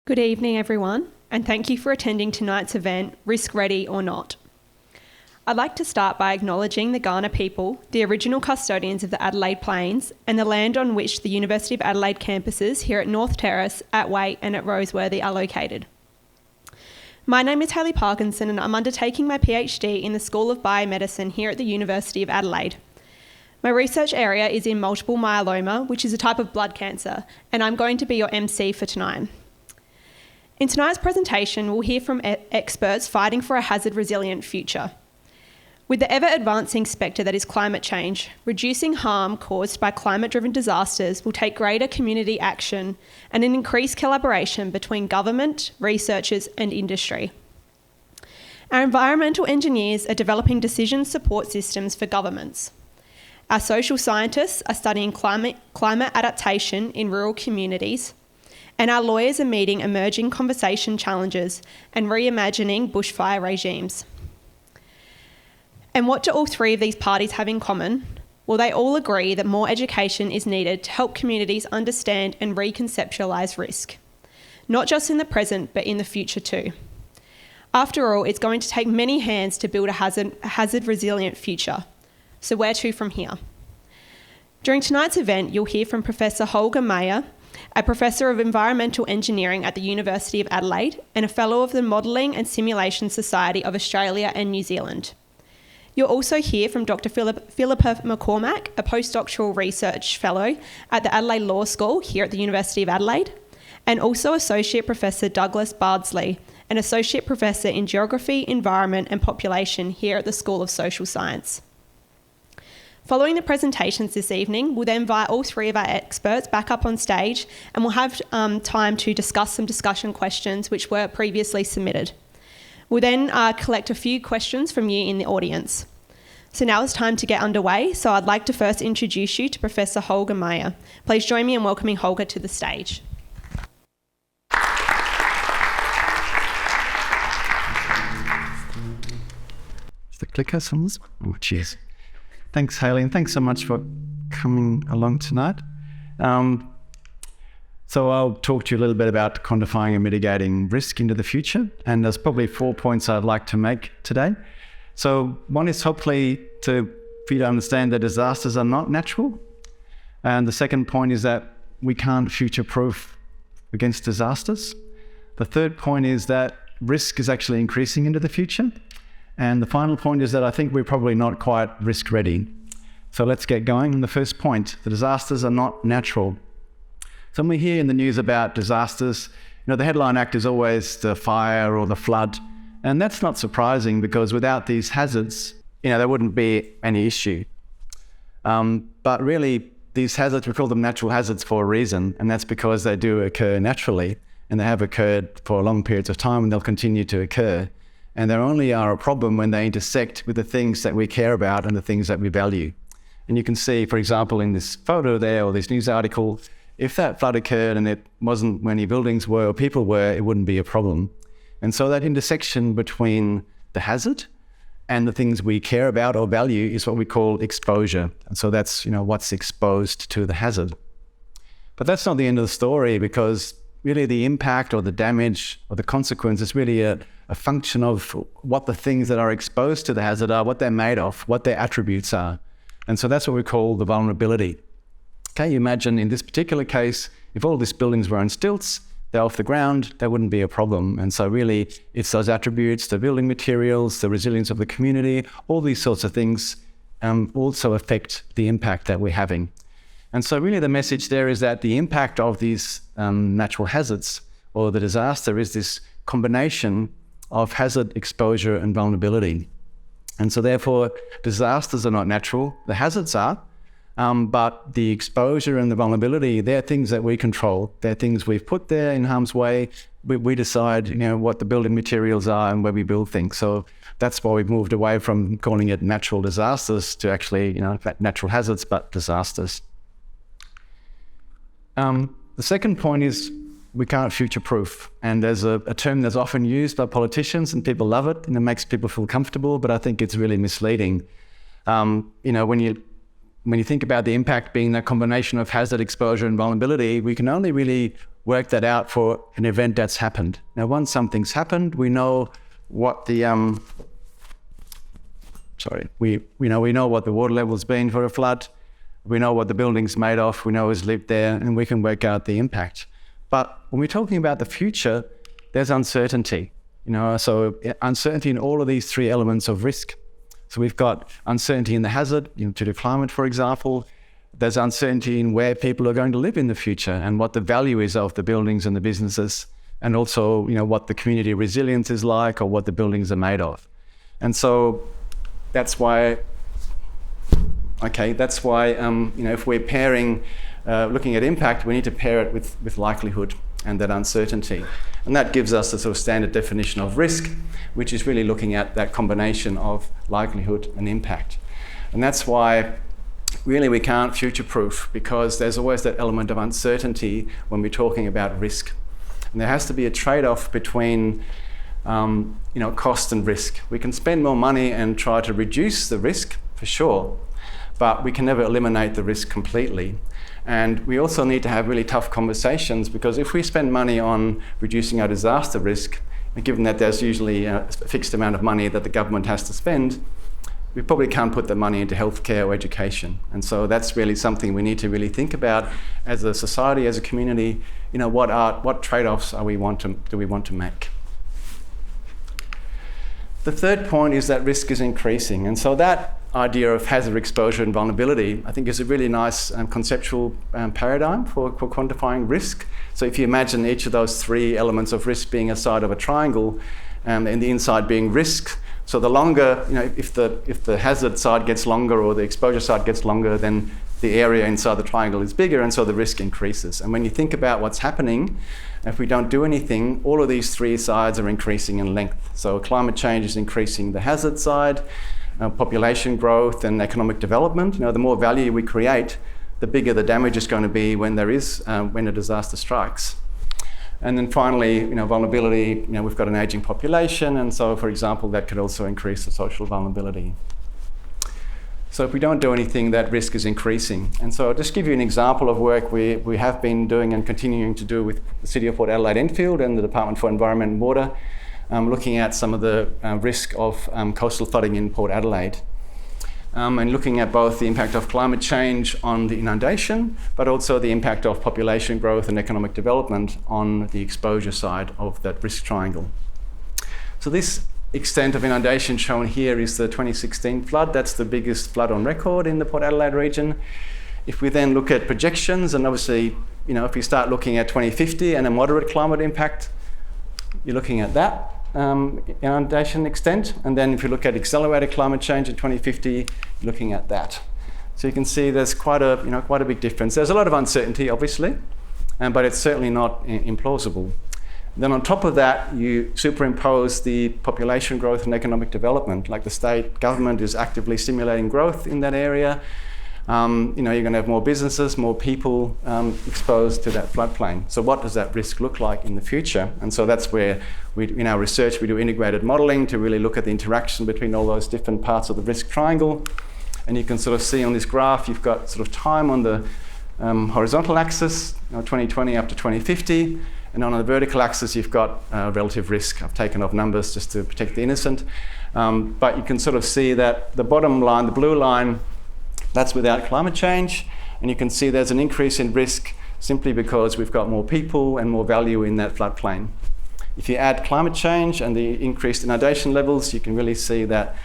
Good evening, everyone, and thank you for attending tonight's event, Risk Ready or Not. I'd like to start by acknowledging the Kaurna people, the original custodians of the Adelaide Plains, and the land on which the University of Adelaide campuses here at North Terrace, at Waite and at Roseworthy are located. My name is Hayley Parkinson and I'm undertaking my PhD in the School of Biomedicine here at the University of Adelaide. My research area is in multiple myeloma, which is a type of blood cancer, and I'm going to be your MC for tonight. In tonight's presentation, we'll hear from experts fighting for a hazard-resilient future. With the ever-advancing spectre that is climate change, reducing harm caused by climate-driven disasters will take greater community action and an increased collaboration between government, researchers and industry. Our environmental engineers are developing decision support systems for governments. Our social scientists are studying climate adaptation in rural communities, and our lawyers are meeting emerging conversation challenges and reimagining bushfire regimes. And what do all three of these parties have in common? Well, they all agree that more education is needed to help communities understand and reconceptualise risk, not just in the present, but in the future too. After all, it's going to take many hands to build a hazard-resilient future. So where to from here? During tonight's event, you'll hear from Professor Holger Meyer, a Professor of Environmental Engineering at the University of Adelaide and a Fellow of the Modelling and Simulation Society of Australia and New Zealand. You'll also hear from Dr. Philippa McCormack, a Postdoctoral Research Fellow at the Adelaide Law School here at the University of Adelaide, and also Associate Professor Douglas Bosley, an Associate Professor in Geography, Environment and Population here at the School of Social Science. Following the presentations this evening, we'll then invite all three of our experts back up on stage and we'll have time to discuss some discussion questions which were previously submitted. We'll then collect a few questions from you in the audience. So now it's time to get underway, so I'd like to first introduce you to Professor Holger Meyer. Please join me in welcoming Holger to the stage. Is the clicker somewhere? Oh, cheers. Thanks, Hayley, and thanks so much for coming along tonight. So I'll talk to you a little bit about quantifying and mitigating risk into the future, and there's probably 4 points I'd like to make today. So one is hopefully for you to understand that disasters are not natural, and the second point is that we can't future-proof against disasters. The third point is that risk is actually increasing into the future. And the final point is that I think we're probably not quite risk ready. So let's get going. And the first point, the disasters are not natural. So when we hear in the news about disasters, the headline act is always the fire or the flood. And that's not surprising because without these hazards, there wouldn't be any issue. But really, these hazards, we call them natural hazards for a reason. And that's because they do occur naturally and they have occurred for long periods of time and they'll continue to occur. And they only are a problem when they intersect with the things that we care about and the things that we value. And you can see, for example, in this photo there or this news article, if that flood occurred and it wasn't where any buildings were or people were, it wouldn't be a problem. And so that intersection between the hazard and the things we care about or value is what we call exposure. And so that's, what's exposed to the hazard. But that's not the end of the story because really the impact or the damage or the consequence is really a function of what the things that are exposed to the hazard are, what they're made of, what their attributes are. And so that's what we call the vulnerability. Okay, you imagine in this particular case, if all these buildings were on stilts, they're off the ground, that wouldn't be a problem. And so really it's those attributes, the building materials, the resilience of the community, all these sorts of things also affect the impact that we're having. And so really the message there is that the impact of these natural hazards or the disaster is this combination of hazard, exposure and vulnerability. And so therefore disasters are not natural, the hazards are, but the exposure and the vulnerability, they're things that we control. They're things we've put there in harm's way. We decide, what the building materials are and where we build things. So that's why we've moved away from calling it natural disasters to actually, natural hazards, but disasters. The second point is we can't future-proof. And there's a term that's often used by politicians and people love it and it makes people feel comfortable, but I think it's really misleading. When you think about the impact being that combination of hazard, exposure and vulnerability, we can only really work that out for an event that's happened. Now, once something's happened, we know what the we know what the water level's been for a flood. We know what the building's made of. We know who's lived there, and we can work out the impact. But when we're talking about the future, there's uncertainty. So uncertainty in all of these three elements of risk. So we've got uncertainty in the hazard, to the climate, for example. There's uncertainty in where people are going to live in the future and what the value is of the buildings and the businesses, and also, what the community resilience is like or what the buildings are made of. And so that's why, if we're pairing, looking at impact, we need to pair it with likelihood and that uncertainty. And that gives us a sort of standard definition of risk, which is really looking at that combination of likelihood and impact. And that's why really we can't future-proof, because there's always that element of uncertainty when we're talking about risk. And there has to be a trade-off between cost and risk. We can spend more money and try to reduce the risk, for sure, but we can never eliminate the risk completely. And we also need to have really tough conversations, because if we spend money on reducing our disaster risk, given that there's usually a fixed amount of money that the government has to spend, we probably can't put the money into healthcare or education. And so that's really something we need to really think about as a society, as a community. What trade-offs do we want to make? The third point is that risk is increasing. And so that idea of hazard exposure and vulnerability, I think, is a really nice conceptual paradigm for quantifying risk. So if you imagine each of those three elements of risk being a side of a triangle, and the inside being risk, so the longer, if the hazard side gets longer or the exposure side gets longer, then the area inside the triangle is bigger, and so the risk increases. And when you think about what's happening, if we don't do anything, all of these three sides are increasing in length. So climate change is increasing the hazard side, population growth and economic development. The more value we create, the bigger the damage is going to be when a disaster strikes. And then finally, vulnerability, we've got an aging population, and so, for example, that could also increase the social vulnerability. So if we don't do anything, that risk is increasing. And so I'll just give you an example of work we have been doing and continuing to do with the City of Port Adelaide Enfield and the Department for Environment and Water, looking at some of the risk of coastal flooding in Port Adelaide. And looking at both the impact of climate change on the inundation, but also the impact of population growth and economic development on the exposure side of that risk triangle. So this extent of inundation shown here is the 2016 flood. That's the biggest flood on record in the Port Adelaide region. If we then look at projections, and obviously, if we start looking at 2050 and a moderate climate impact, you're looking at that inundation extent. And then if you look at accelerated climate change in 2050, you're looking at that. So you can see there's quite a big difference. There's a lot of uncertainty, obviously, but it's certainly not implausible. Then on top of that, you superimpose the population growth and economic development. Like the state government is actively stimulating growth in that area. You're going to have more businesses, more people exposed to that floodplain. So what does that risk look like in the future? And so that's where in our research we do integrated modelling to really look at the interaction between all those different parts of the risk triangle. And you can sort of see on this graph, you've got sort of time on the horizontal axis, 2020 up to 2050. And on the vertical axis, you've got relative risk. I've taken off numbers just to protect the innocent. But you can sort of see that the bottom line, the blue line, that's without climate change. And you can see there's an increase in risk simply because we've got more people and more value in that floodplain. If you add climate change and the increased inundation levels, you can really see that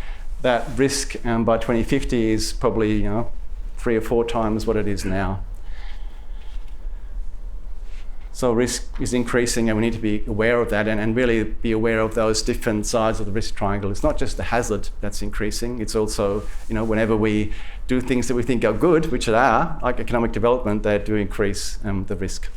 that risk by 2050 is probably 3 or 4 times what it is now. So risk is increasing, and we need to be aware of that and really be aware of those different sides of the risk triangle. It's not just the hazard that's increasing, it's also, whenever we do things that we think are good, which they are, like economic development, they do increase the risk.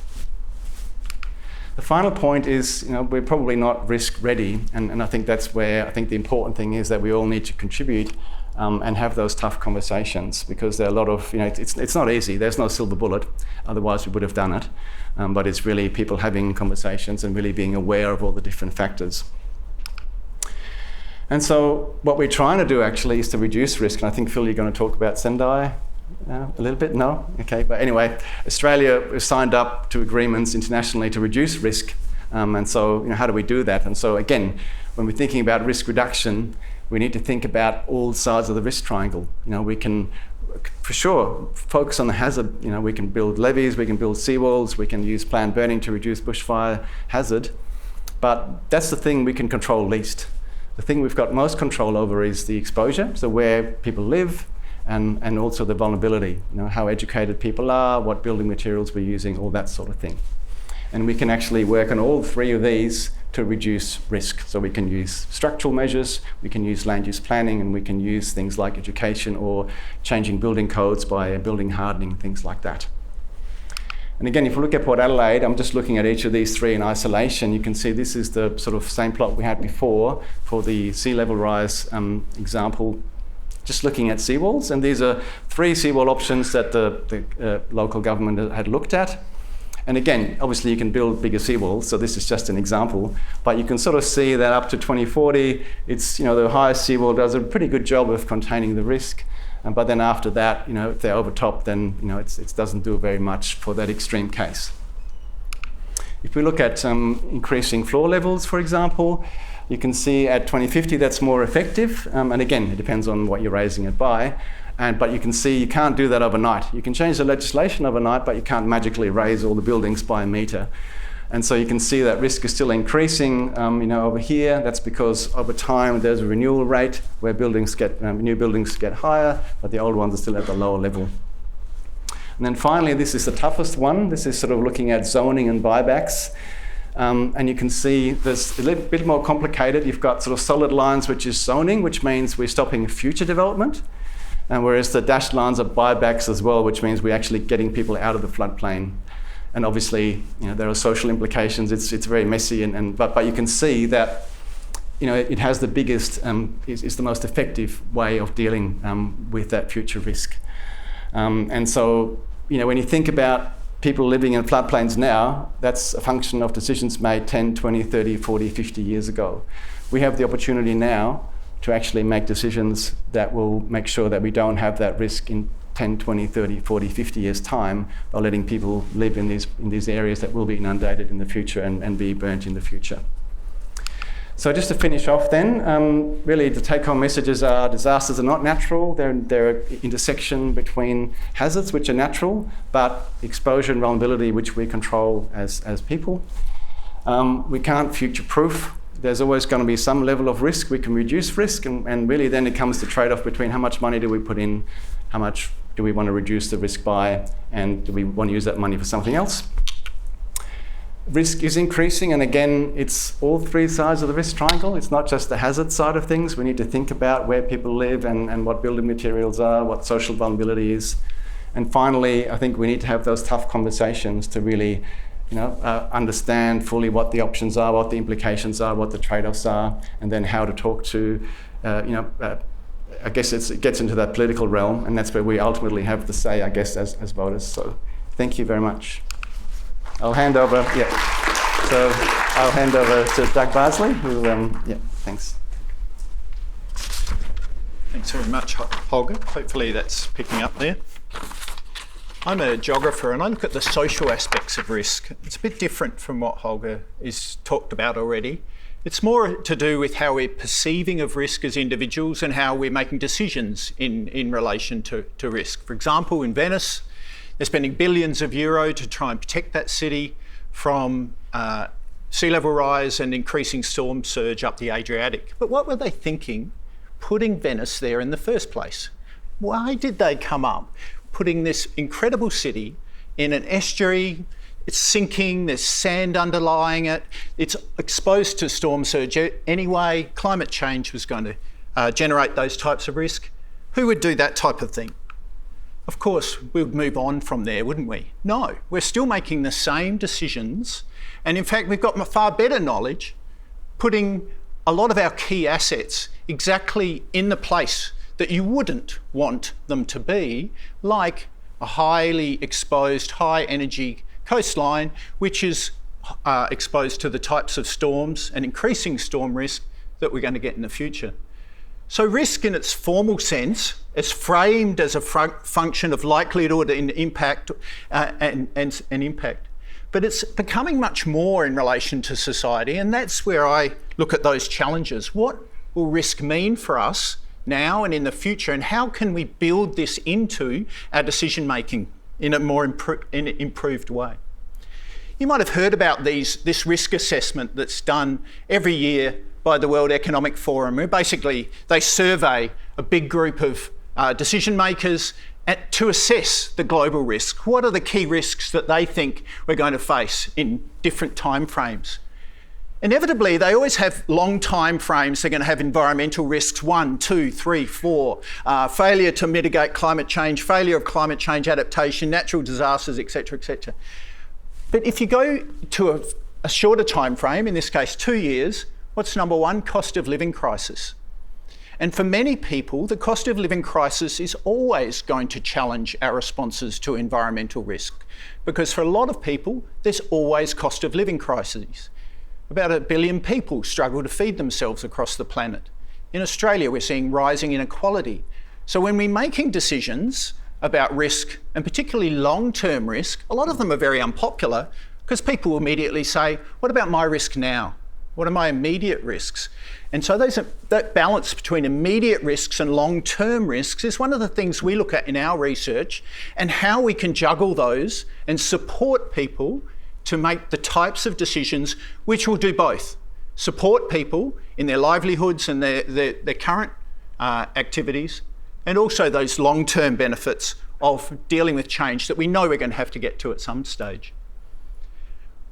The final point is, we're probably not risk ready, and I think that's where I think the important thing is that we all need to contribute and have those tough conversations, because there are a lot of, it's not easy, there's no silver bullet, otherwise we would have done it. But it's really people having conversations and really being aware of all the different factors. And so what we're trying to do actually is to reduce risk, and I think, Phil, you're going to talk about Sendai A little bit? No? Okay. But anyway, Australia has signed up to agreements internationally to reduce risk. And so, how do we do that? And so, again, when we're thinking about risk reduction, we need to think about all sides of the risk triangle. We can, for sure, focus on the hazard. We can build levees, we can build seawalls, we can use planned burning to reduce bushfire hazard. But that's the thing we can control least. The thing we've got most control over is the exposure, so where people live, and also the vulnerability. How educated people are, what building materials we're using, all that sort of thing. And we can actually work on all three of these to reduce risk. So we can use structural measures, we can use land use planning, and we can use things like education or changing building codes by building hardening, things like that. And again, if we look at Port Adelaide, I'm just looking at each of these three in isolation. You can see this is the sort of same plot we had before for the sea level rise example, just looking at seawalls. And these are three seawall options that the local government had looked at. And again, obviously you can build bigger seawalls, so this is just an example, but you can sort of see that up to 2040, it's, the highest seawall does a pretty good job of containing the risk. But then after that, if they're over top, then it doesn't do very much for that extreme case. If we look at increasing floor levels, for example, you can see at 2050 that's more effective. And again, it depends on what you're raising it by. But you can see you can't do that overnight. You can change the legislation overnight, but you can't magically raise all the buildings by a metre. And so you can see that risk is still increasing, over here. That's because over time there's a renewal rate where new buildings get higher, but the old ones are still at the lower level. And then finally, this is the toughest one. This is sort of looking at zoning and buybacks. And you can see there's a little bit more complicated. You've got sort of solid lines, which is zoning, which means we're stopping future development. And whereas the dashed lines are buybacks as well, which means we're actually getting people out of the floodplain. And obviously, there are social implications. It's very messy, but you can see that, it has the biggest, is the most effective way of dealing with that future risk. And so, when you think about people living in floodplains now, that's a function of decisions made 10, 20, 30, 40, 50 years ago. We have the opportunity now to actually make decisions that will make sure that we don't have that risk in 10, 20, 30, 40, 50 years' time by letting people live in these areas that will be inundated in the future and be burnt in the future. So just to finish off then, really the take-home messages are disasters are not natural. They're an intersection between hazards, which are natural, but exposure and vulnerability, which we control as people. We can't future-proof. There's always going to be some level of risk. We can reduce risk, and really then it comes to trade-off between how much money do we put in, how much do we want to reduce the risk by, and do we want to use that money for something else? Risk is increasing, and again, it's all three sides of the risk triangle. It's not just the hazard side of things. We need to think about where people live and what building materials are, what social vulnerability is. And finally, I think we need to have those tough conversations to really understand fully what the options are, what the implications are, what the trade-offs are, and then how to talk to, I guess it gets into that political realm, and that's where we ultimately have the say, I guess, as voters. So thank you very much. I'll hand over to Doug Bosley, who, thanks. Thanks very much, Holger. Hopefully that's picking up there. I'm a geographer and I look at the social aspects of risk. It's a bit different from what Holger has talked about already. It's more to do with how we're perceiving of risk as individuals and how we're making decisions in relation to risk. For example, in Venice, they're spending billions of euro to try and protect that city from sea level rise and increasing storm surge up the Adriatic. But what were they thinking putting Venice there in the first place? Why did they come up putting this incredible city in an estuary? It's sinking, there's sand underlying it, it's exposed to storm surge anyway. Climate change was going to generate those types of risk. Who would do that type of thing? Of course, we would move on from there, wouldn't we? No, we're still making the same decisions. And in fact, we've got far better knowledge, putting a lot of our key assets exactly in the place that you wouldn't want them to be, like a highly exposed, high energy coastline, which is exposed to the types of storms and increasing storm risk that we're going to get in the future. So risk in its formal sense is framed as a function of likelihood and impact and impact. But it's becoming much more in relation to society, and that's where I look at those challenges. What will risk mean for us now and in the future, and how can we build this into our decision making in a more improved way? You might have heard about this risk assessment that's done every year by the World Economic Forum, where basically they survey a big group of decision makers to assess the global risk. What are the key risks that they think we're going to face in different time frames? Inevitably, they always have long time frames. They're going to have environmental risks, 1, 2, 3, 4, failure to mitigate climate change, failure of climate change adaptation, natural disasters, etc., etc. But if you go to a shorter time frame, in this case 2 years, what's number one? Cost of living crisis. And for many people, the cost of living crisis is always going to challenge our responses to environmental risk, because for a lot of people, there's always cost of living crises. About 1 billion people struggle to feed themselves across the planet. In Australia, we're seeing rising inequality. So when we're making decisions about risk, and particularly long-term risk, a lot of them are very unpopular because people will immediately say, what about my risk now? What are my immediate risks? And so that balance between immediate risks and long-term risks is one of the things we look at in our research, and how we can juggle those and support people to make the types of decisions which will do both. Support people in their livelihoods and their current activities, and also those long-term benefits of dealing with change that we know we're going to have to get to at some stage.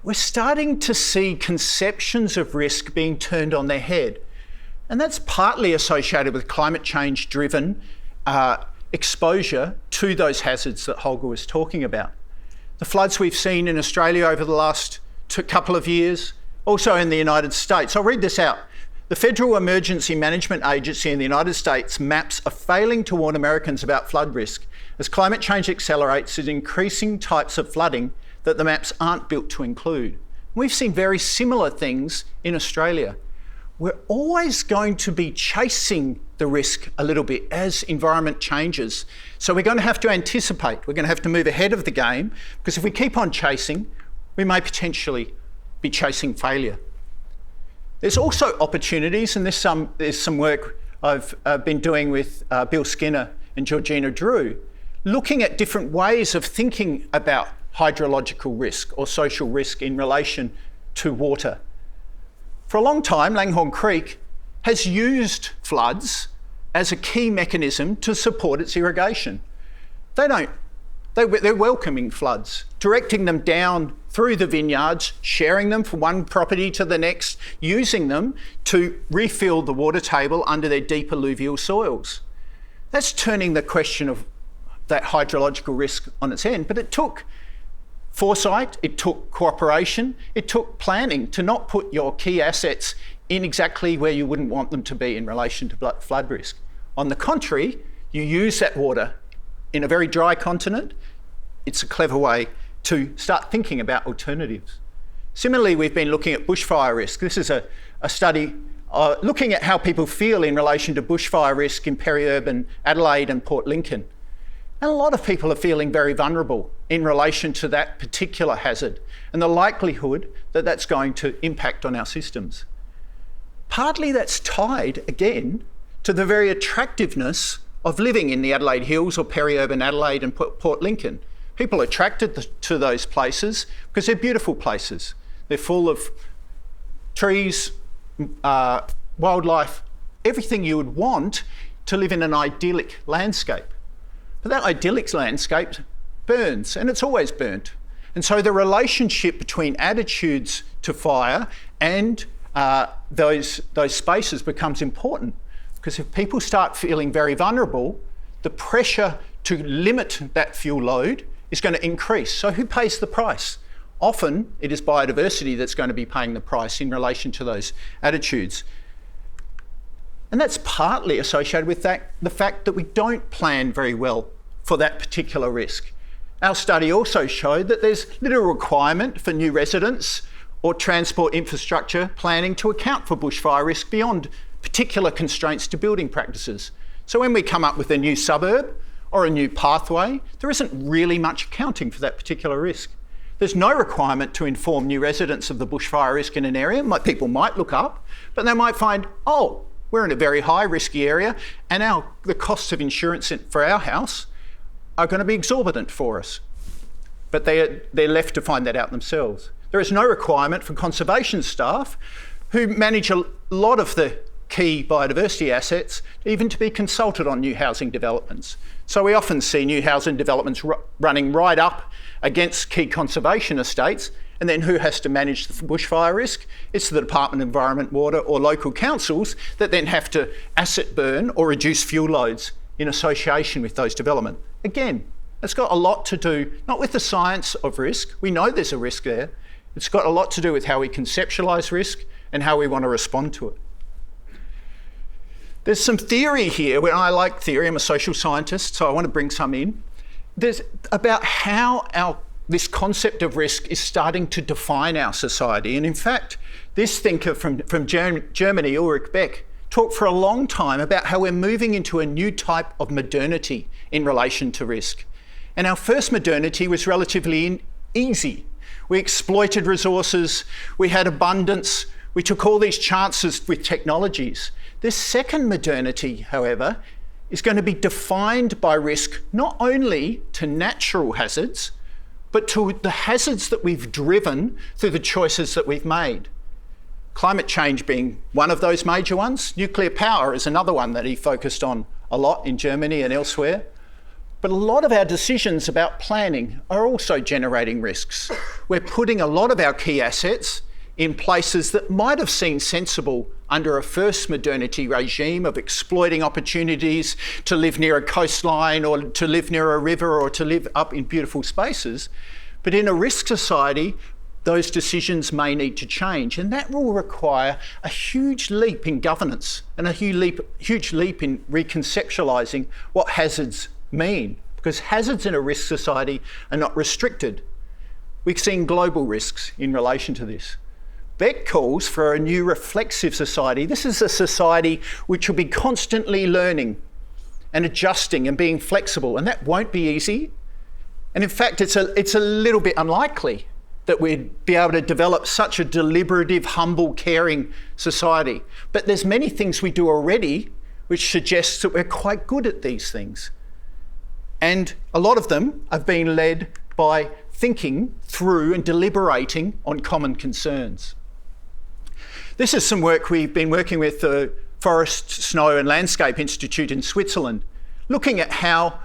We're starting to see conceptions of risk being turned on their head. And that's partly associated with climate change driven exposure to those hazards that Holger was talking about. The floods we've seen in Australia over the last couple of years, also in the United States. I'll read this out. The Federal Emergency Management Agency in the United States maps are failing to warn Americans about flood risk. As climate change accelerates, it's increasing types of flooding that the maps aren't built to include. We've seen very similar things in Australia. We're always going to be chasing the risk a little bit as environment changes. So we're going to have to anticipate. We're going to have to move ahead of the game, because if we keep on chasing, we may potentially be chasing failure. There's also opportunities, and there's some work I've been doing with Bill Skinner and Georgina Drew, looking at different ways of thinking about hydrological risk or social risk in relation to water. For a long time, Langhorne Creek has used floods as a key mechanism to support its irrigation. They're welcoming floods, directing them down through the vineyards, sharing them from one property to the next, using them to refill the water table under their deep alluvial soils. That's turning the question of that hydrological risk on its end, but it took foresight, it took cooperation, it took planning to not put your key assets in exactly where you wouldn't want them to be in relation to flood risk. On the contrary, you use that water in a very dry continent. It's a clever way to start thinking about alternatives. Similarly, we've been looking at bushfire risk. This is a study looking at how people feel in relation to bushfire risk in peri-urban Adelaide and Port Lincoln. And a lot of people are feeling very vulnerable in relation to that particular hazard and the likelihood that that's going to impact on our systems. Partly that's tied, again, to the very attractiveness of living in the Adelaide Hills or peri-urban Adelaide and Port Lincoln. People are attracted to those places because they're beautiful places. They're full of trees, wildlife, everything you would want to live in an idyllic landscape. But that idyllic landscape burns, and it's always burnt. And so the relationship between attitudes to fire and those spaces becomes important, because if people start feeling very vulnerable, the pressure to limit that fuel load is going to increase. So who pays the price? Often it is biodiversity that's going to be paying the price in relation to those attitudes. And that's partly associated with the fact that we don't plan very well for that particular risk. Our study also showed that there's little requirement for new residents or transport infrastructure planning to account for bushfire risk beyond particular constraints to building practices. So when we come up with a new suburb or a new pathway, there isn't really much accounting for that particular risk. There's no requirement to inform new residents of the bushfire risk in an area. People might look up, but they might find, oh, we're in a very high risky area and the costs of insurance for our house are going to be exorbitant for us. But they're left to find that out themselves. There is no requirement for conservation staff who manage a lot of the key biodiversity assets even to be consulted on new housing developments. So we often see new housing developments running right up against key conservation estates, and then who has to manage the bushfire risk? It's the Department of Environment, Water or local councils that then have to asset burn or reduce fuel loads in association with those developments. Again, it's got a lot to do, not with the science of risk, we know there's a risk there, it's got a lot to do with how we conceptualise risk and how we want to respond to it. There's some theory here, where I like theory, I'm a social scientist, so I want to bring some in. There's about how this concept of risk is starting to define our society. And in fact, this thinker from Germany, Ulrich Beck, talked for a long time about how we're moving into a new type of modernity in relation to risk. And our first modernity was relatively easy. We exploited resources, we had abundance, we took all these chances with technologies. This second modernity, however, is going to be defined by risk not only to natural hazards, but to the hazards that we've driven through the choices that we've made. Climate change being one of those major ones. Nuclear power is another one that he focused on a lot in Germany and elsewhere. But a lot of our decisions about planning are also generating risks. We're putting a lot of our key assets in places that might have seemed sensible under a first modernity regime of exploiting opportunities to live near a coastline or to live near a river or to live up in beautiful spaces. But in a risk society, those decisions may need to change, and that will require a huge leap in governance and a huge leap in reconceptualising what hazards mean, because hazards in a risk society are not restricted. We've seen global risks in relation to this. Beck calls for a new reflexive society. This is a society which will be constantly learning and adjusting and being flexible, and that won't be easy. And in fact, it's a little bit unlikely that we'd be able to develop such a deliberative, humble, caring society. But there's many things we do already which suggests that we're quite good at these things. And a lot of them have been led by thinking through and deliberating on common concerns. This is some work we've been working with the Forest, Snow and Landscape Institute in Switzerland, looking at how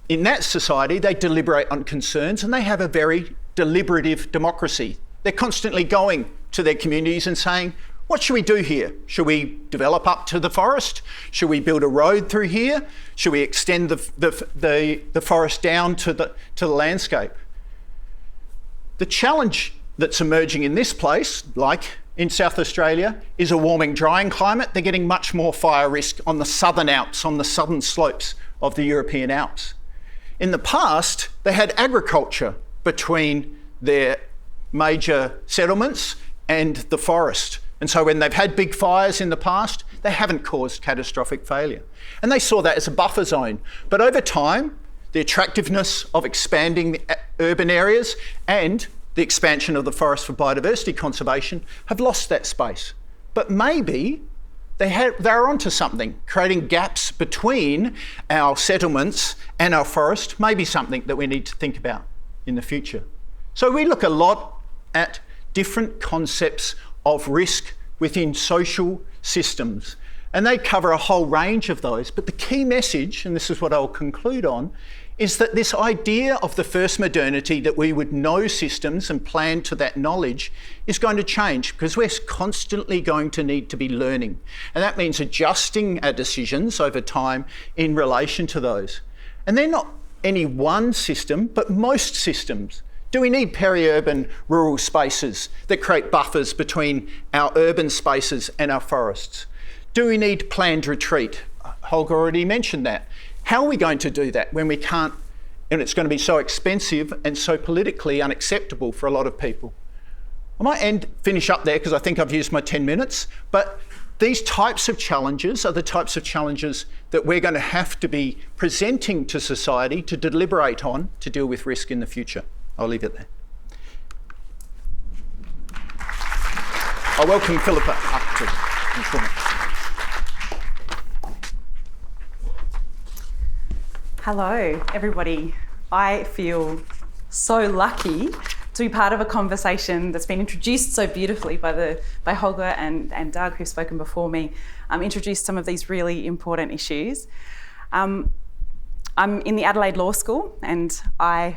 in that society they deliberate on concerns, and they have a very deliberative democracy. They're constantly going to their communities and saying, what should we do here? Should we develop up to the forest? Should we build a road through here? Should we extend the forest down to the landscape? The challenge that's emerging in this place, like in South Australia, is a warming, drying climate. They're getting much more fire risk on the southern Alps, on the southern slopes of the European Alps. In the past, they had agriculture between their major settlements and the forest. And so when they've had big fires in the past, they haven't caused catastrophic failure. And they saw that as a buffer zone. But over time, the attractiveness of expanding the urban areas and the expansion of the forest for biodiversity conservation have lost that space. But maybe they're onto something, creating gaps between our settlements and our forest, maybe something that we need to think about in the future. So we look a lot at different concepts of risk within social systems, and they cover a whole range of those. But the key message, and this is what I'll conclude on, is that this idea of the first modernity, that we would know systems and plan to that knowledge, is going to change, because we're constantly going to need to be learning. And that means adjusting our decisions over time in relation to those. And they're not any one system, but most systems. Do we need peri-urban rural spaces that create buffers between our urban spaces and our forests? Do we need planned retreat? Holger already mentioned that. How are we going to do that when we can't, and it's going to be so expensive and so politically unacceptable for a lot of people? I might finish up there because I think I've used my 10 minutes, but these types of challenges are the types of challenges that we're going to have to be presenting to society to deliberate on to deal with risk in the future. I'll leave it there. I welcome Philippa up to inform. Hello, everybody. I feel so lucky to be part of a conversation that's been introduced so beautifully by Holger and Doug, who've spoken before me, introduced some of these really important issues. I'm in the Adelaide Law School, and I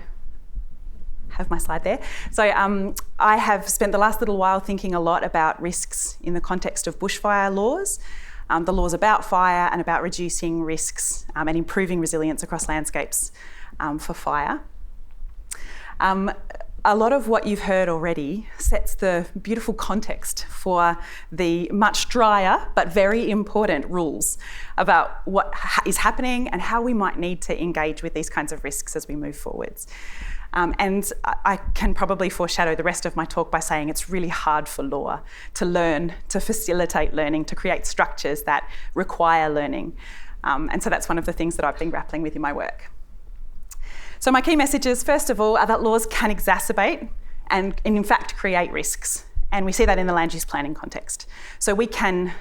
have my slide there. So I have spent the last little while thinking a lot about risks in the context of bushfire laws, the laws about fire and about reducing risks and improving resilience across landscapes for fire. A lot of what you've heard already sets the beautiful context for the much drier but very important rules about what is happening and how we might need to engage with these kinds of risks as we move forwards. And I can probably foreshadow the rest of my talk by saying it's really hard for law to learn, to facilitate learning, to create structures that require learning. And so that's one of the things that I've been grappling with in my work. So my key messages, first of all, are that laws can exacerbate and in fact create risks. And we see that in the land use planning context. So we can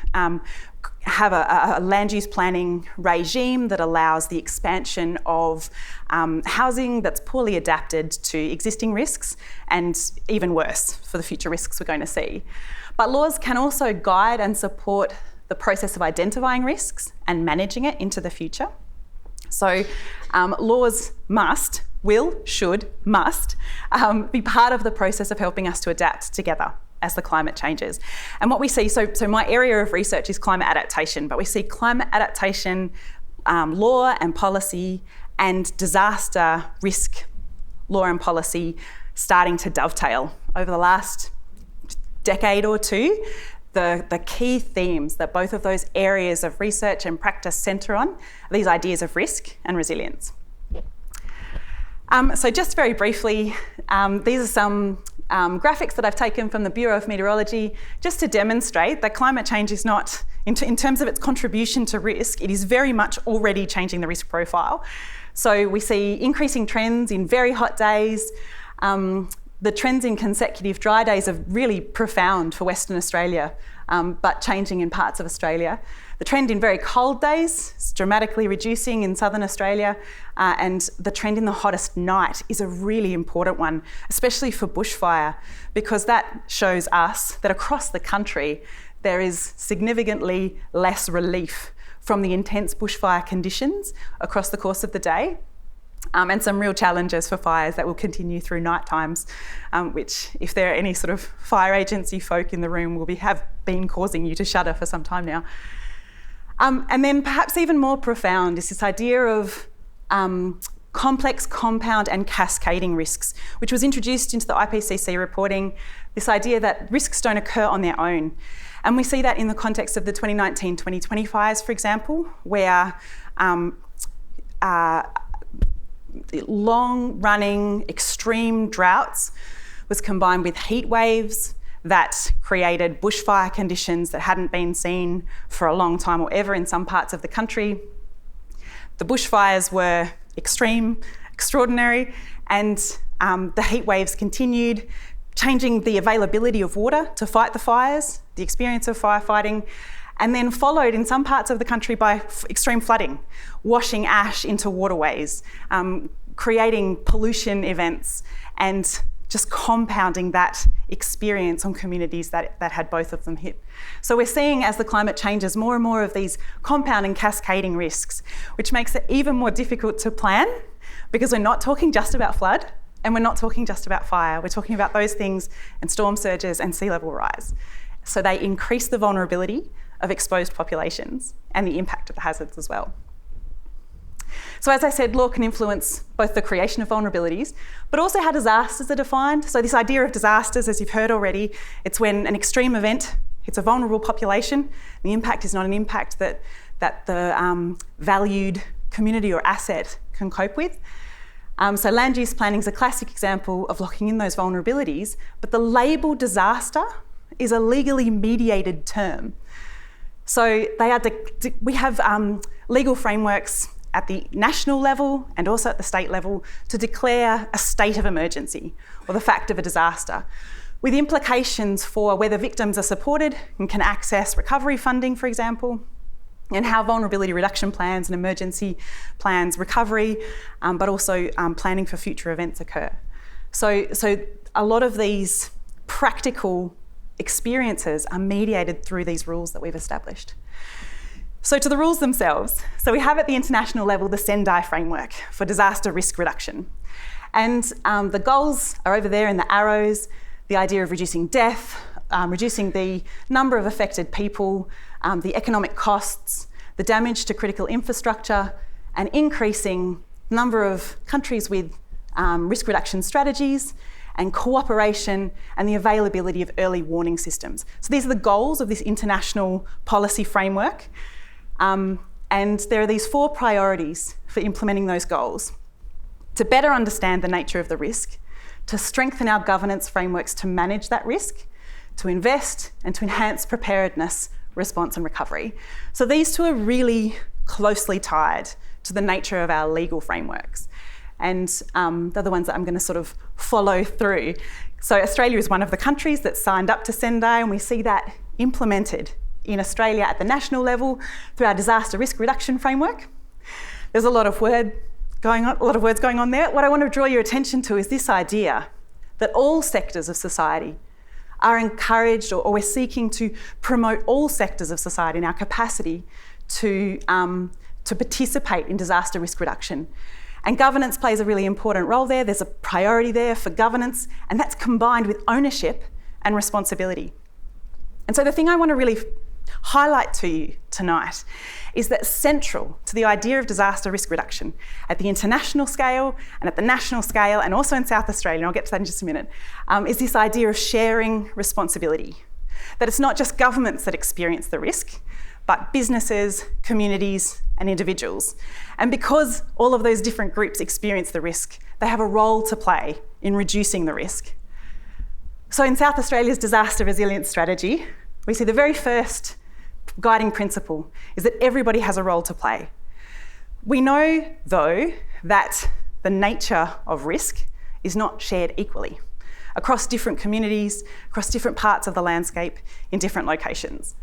have a land use planning regime that allows the expansion of housing that's poorly adapted to existing risks, and even worse for the future risks we're going to see. But laws can also guide and support the process of identifying risks and managing it into the future. So laws must be part of the process of helping us to adapt together as the climate changes. And what we see, so my area of research is climate adaptation, but we see climate adaptation law and policy and disaster risk law and policy starting to dovetail. Over the last decade or two, the key themes that both of those areas of research and practice centre on are these ideas of risk and resilience. So just very briefly, these are some graphics that I've taken from the Bureau of Meteorology just to demonstrate that climate change is not, in terms of its contribution to risk, it is very much already changing the risk profile. So we see increasing trends in very hot days. The trends in consecutive dry days are really profound for Western Australia, but changing in parts of Australia. The trend in very cold days is dramatically reducing in southern Australia, and the trend in the hottest night is a really important one, especially for bushfire, because that shows us that across the country there is significantly less relief from the intense bushfire conditions across the course of the day. And some real challenges for fires that will continue through night times, which, if there are any sort of fire agency folk in the room, have been causing you to shudder for some time now. And then perhaps even more profound is this idea of complex, compound and cascading risks, which was introduced into the IPCC reporting, this idea that risks don't occur on their own. And we see that in the context of the 2019-2020 fires, for example, where long-running extreme droughts was combined with heat waves that created bushfire conditions that hadn't been seen for a long time or ever in some parts of the country. The bushfires were extreme, extraordinary, and the heat waves continued, changing the availability of water to fight the fires, the experience of firefighting, and then followed in some parts of the country by extreme flooding, washing ash into waterways, creating pollution events, and just compounding that experience on communities that had both of them hit. So we're seeing, as the climate changes, more and more of these compounding, cascading risks, which makes it even more difficult to plan, because we're not talking just about flood, and we're not talking just about fire. We're talking about those things and storm surges and sea level rise. So they increase the vulnerability of exposed populations and the impact of the hazards as well. So as I said, law can influence both the creation of vulnerabilities, but also how disasters are defined. So this idea of disasters, as you've heard already, it's when an extreme event hits a vulnerable population. The impact is not an impact that the valued community or asset can cope with. So land use planning is a classic example of locking in those vulnerabilities, but the label disaster is a legally mediated term. So we have legal frameworks at the national level and also at the state level to declare a state of emergency or the fact of a disaster, with implications for whether victims are supported and can access recovery funding, for example, and how vulnerability reduction plans and emergency plans, recovery, but also planning for future events occur. So a lot of these practical experiences are mediated through these rules that we've established. So to the rules themselves, so we have at the international level the Sendai Framework for disaster risk reduction. And the goals are over there in the arrows, the idea of reducing death, reducing the number of affected people, the economic costs, the damage to critical infrastructure, and increasing the number of countries with risk reduction strategies and cooperation and the availability of early warning systems. So these are the goals of this international policy framework. And there are these 4 priorities for implementing those goals: to better understand the nature of the risk, to strengthen our governance frameworks to manage that risk, to invest and to enhance preparedness, response and recovery. So these 2 are really closely tied to the nature of our legal frameworks. And they're the ones that I'm going to sort of follow through. So Australia is one of the countries that signed up to Sendai, and we see that implemented in Australia at the national level through our disaster risk reduction framework. There's a lot of words going on there. What I want to draw your attention to is this idea that all sectors of society are encouraged, or we're seeking to promote all sectors of society in our capacity to participate in disaster risk reduction. And governance plays a really important role there. There's a priority there for governance, and that's combined with ownership and responsibility. And so the thing I want to really highlight to you tonight is that central to the idea of disaster risk reduction at the international scale and at the national scale, and also in South Australia, and I'll get to that in just a minute, is this idea of sharing responsibility. That it's not just governments that experience the risk, but businesses, communities, and individuals. And because all of those different groups experience the risk, they have a role to play in reducing the risk. So in South Australia's disaster resilience strategy, we see the very first guiding principle is that everybody has a role to play. We know, though, that the nature of risk is not shared equally across different communities, across different parts of the landscape, in different locations.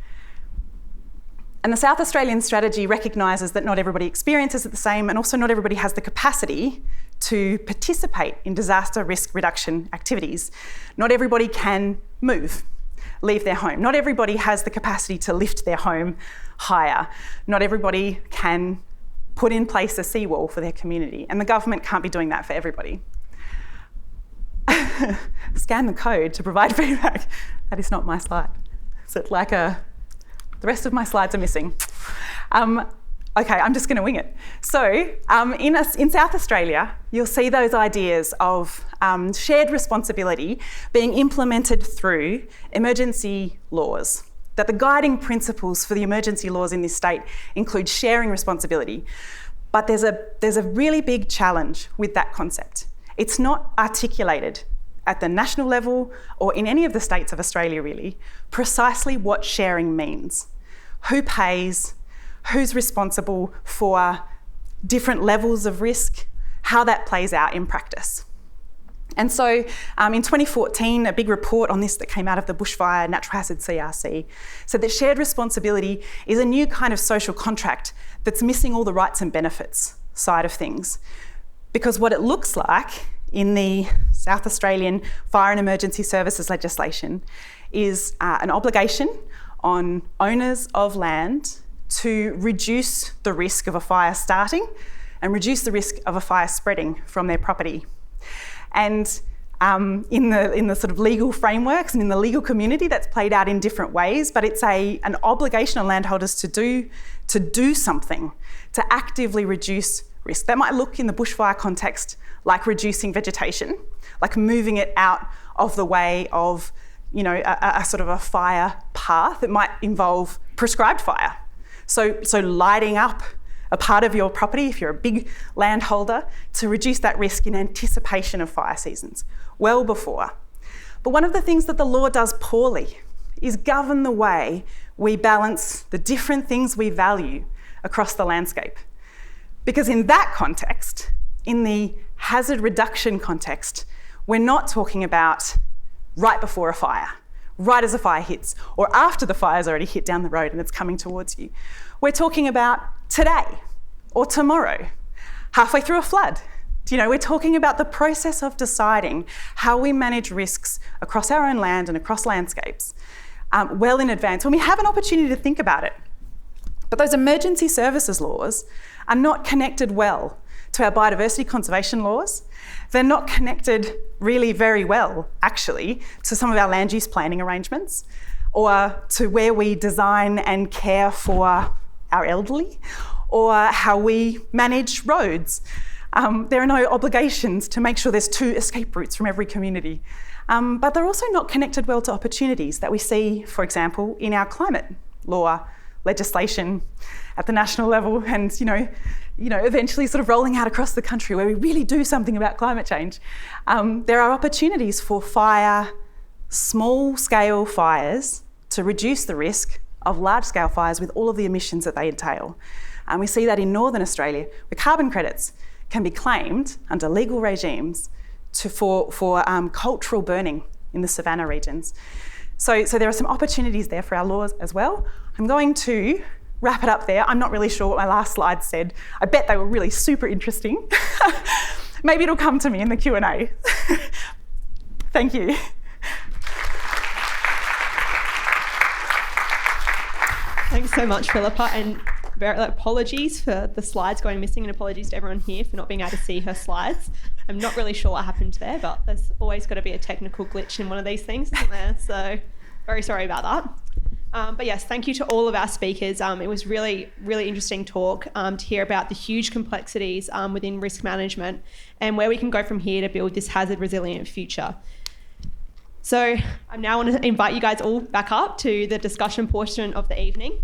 And the South Australian strategy recognises that not everybody experiences it the same, and also not everybody has the capacity to participate in disaster risk reduction activities. Not everybody can move, leave their home. Not everybody has the capacity to lift their home higher. Not everybody can put in place a seawall for their community, and the government can't be doing that for everybody. Scan the code to provide feedback. That is not my slide. So it's like the rest of my slides are missing. Okay, I'm just going to wing it. So in South Australia, you'll see those ideas of shared responsibility being implemented through emergency laws. That the guiding principles for the emergency laws in this state include sharing responsibility. But there's a really big challenge with that concept. It's not articulated at the national level or in any of the states of Australia really, precisely what sharing means. Who pays, who's responsible for different levels of risk, how that plays out in practice. And so in 2014, a big report on this that came out of the Bushfire Natural Hazard CRC said that shared responsibility is a new kind of social contract that's missing all the rights and benefits side of things. Because what it looks like in the South Australian Fire and Emergency Services legislation is an obligation on owners of land to reduce the risk of a fire starting and reduce the risk of a fire spreading from their property. And in the sort of legal frameworks and in the legal community, that's played out in different ways, but it's an obligation on landholders to do something to actively reduce risk. That might look in the bushfire context like reducing vegetation, like moving it out of the way of, a sort of a fire path. It might involve prescribed fire. So lighting up a part of your property, if you're a big landholder, to reduce that risk in anticipation of fire seasons, well before. But one of the things that the law does poorly is govern the way we balance the different things we value across the landscape. Because in that context, in the hazard reduction context, we're not talking about right before a fire, right as a fire hits, or after the fire's already hit down the road and it's coming towards you. We're talking about today or tomorrow, halfway through a flood. We're talking about the process of deciding how we manage risks across our own land and across landscapes well in advance when we have an opportunity to think about it. But those emergency services laws are not connected well to our biodiversity conservation laws. They're not connected really very well, actually, to some of our land use planning arrangements or to where we design and care for our elderly or how we manage roads. There are no obligations to make sure there's 2 escape routes from every community. But they're also not connected well to opportunities that we see, for example, in our climate law legislation at the national level and, eventually sort of rolling out across the country where we really do something about climate change. There are opportunities for small-scale fires to reduce the risk of large-scale fires with all of the emissions that they entail. And we see that in Northern Australia, where carbon credits can be claimed under legal regimes for cultural burning in the savanna regions. So there are some opportunities there for our laws as well. I'm going to wrap it up there. I'm not really sure what my last slide said. I bet they were really super interesting. Maybe it'll come to me in the Q&A. Thank you. Thanks so much, Philippa, and apologies for the slides going missing, and apologies to everyone here for not being able to see her slides. I'm not really sure what happened there, but there's always got to be a technical glitch in one of these things, isn't there? So very sorry about that. But yes, thank you to all of our speakers. It was really, really interesting talk to hear about the huge complexities within risk management and where we can go from here to build this hazard resilient future. So I now want to invite you guys all back up to the discussion portion of the evening.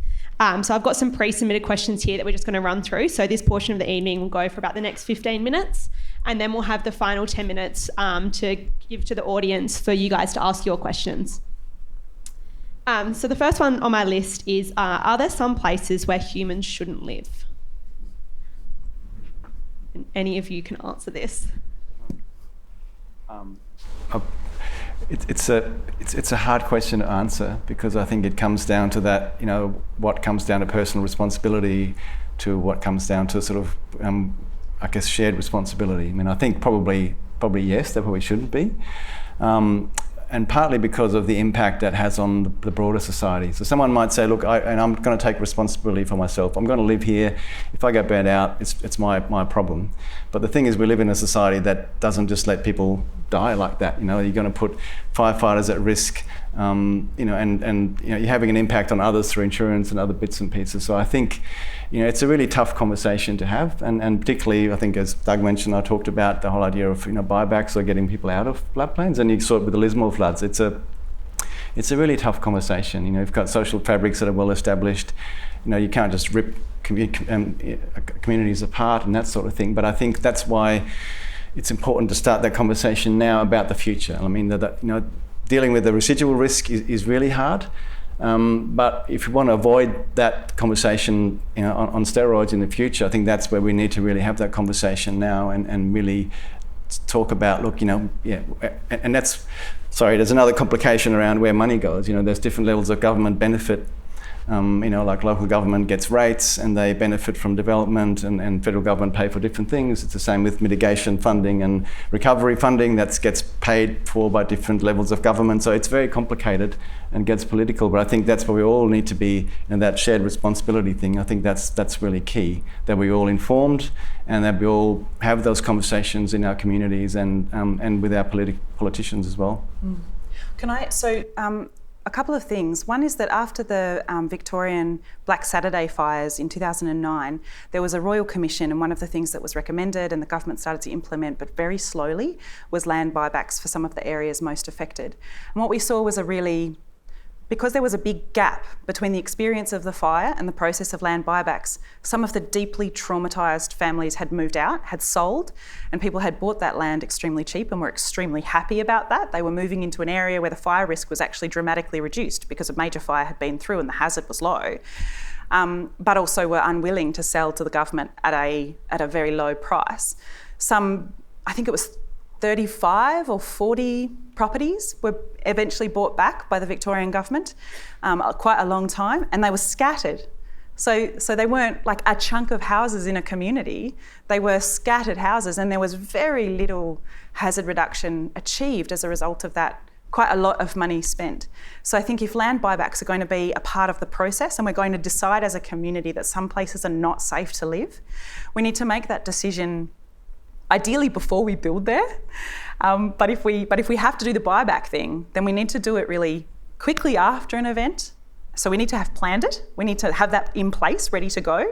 So I've got some pre-submitted questions here that we're just going to run through. So this portion of the evening will go for about the next 15 minutes, and then we'll have the final 10 minutes to give to the audience for you guys to ask your questions. So the first one on my list is, are there some places where humans shouldn't live? And any of you can answer this. It's a hard question to answer, because I think it comes down to that, what comes down to personal responsibility to what comes down to sort of, shared responsibility. I mean, I think probably yes, there probably shouldn't be. And partly because of the impact that has on the broader society. So someone might say, look, I'm going to take responsibility for myself. I'm going to live here. If I get burnt out, it's my problem. But the thing is, we live in a society that doesn't just let people die like that. You're going to put firefighters at risk, and you're having an impact on others through insurance and other bits and pieces. So I think, it's a really tough conversation to have, and particularly, I think, as Doug mentioned, I talked about the whole idea of buybacks or getting people out of floodplains, and you saw it with the Lismore floods. It's a really tough conversation. You've got social fabrics that are well established. You can't just rip communities apart and that sort of thing. But I think that's why it's important to start that conversation now about the future. I mean, dealing with the residual risk is really hard. But if you want to avoid that conversation on steroids in the future, I think that's where we need to really have that conversation now and really talk about, look, and that's, there's another complication around where money goes. There's different levels of government benefit. Like local government gets rates and they benefit from development, and federal government pay for different things. It's the same with mitigation funding and recovery funding that gets paid for by different levels of government. So it's very complicated and gets political, but I think that's where we all need to be, and that shared responsibility thing, I think that's really key, that we're all informed and that we all have those conversations in our communities and with our politicians as well. A couple of things. One is that after the Victorian Black Saturday fires in 2009, there was a Royal Commission, and one of the things that was recommended and the government started to implement, but very slowly, was land buybacks for some of the areas most affected. And what we saw was a really because there was a big gap between the experience of the fire and the process of land buybacks, some of the deeply traumatised families had moved out, had sold, and people had bought that land extremely cheap and were extremely happy about that. They were moving into an area where the fire risk was actually dramatically reduced because a major fire had been through and the hazard was low, but also were unwilling to sell to the government at a very low price. Some, I think it was 35 or 40 properties were eventually bought back by the Victorian government, quite a long time, and they were scattered. So they weren't like a chunk of houses in a community, they were scattered houses, and there was very little hazard reduction achieved as a result of that, quite a lot of money spent. So I think if land buybacks are going to be a part of the process and we're going to decide as a community that some places are not safe to live, we need to make that decision ideally before we build there. But if we have to do the buyback thing, then we need to do it really quickly after an event. So we need to have planned it. We need to have that in place, ready to go.